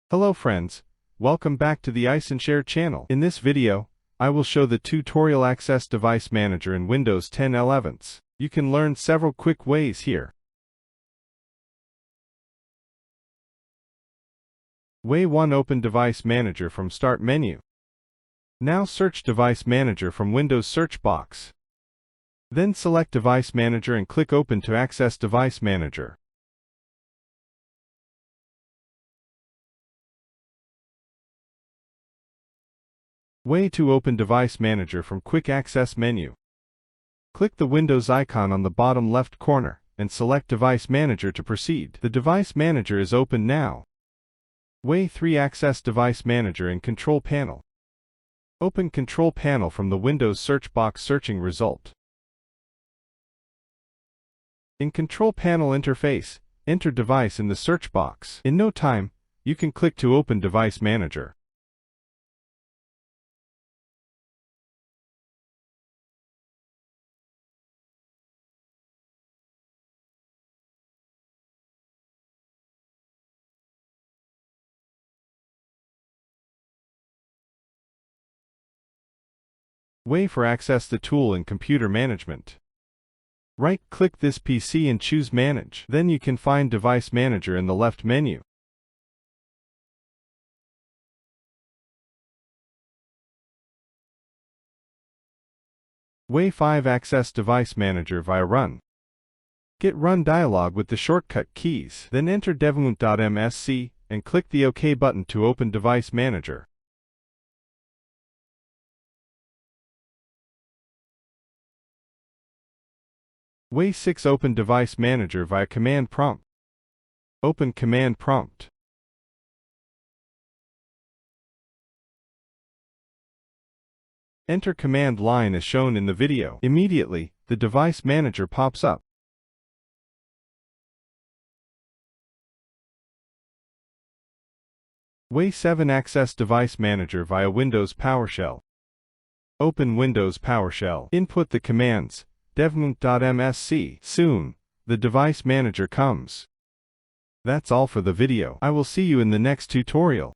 Hello friends, welcome back to the iSenShare channel. In this video, I will show the tutorial Access Device Manager in Windows 10 11. You can learn several quick ways here. Way 1. Open Device Manager from Start menu. Now search Device Manager from Windows search box. Then select Device Manager and click Open to access Device Manager. Way 2. Open Device Manager from Quick Access menu. Click the Windows icon on the bottom left corner and select Device Manager to proceed. The Device Manager is open now. Way 3. Access Device Manager in Control Panel. Open Control Panel from the Windows search box searching result. In Control Panel interface, enter Device in the search box. In no time, you can click to open Device Manager. Way 4. Access the tool in Computer Management. Right-click this PC and choose Manage. Then you can find Device Manager in the left menu. Way 5. Access Device Manager via Run. Get Run dialog with the shortcut keys. Then enter devmount.msc and click the OK button to open Device Manager. Way 6. Open Device Manager via Command Prompt. Open Command Prompt. Enter command line as shown in the video. Immediately, the Device Manager pops up. Way 7. Access Device Manager via Windows PowerShell. Open Windows PowerShell. Input the commands devmount.msc. Soon, the Device Manager comes. That's all for the video. I will see you in the next tutorial.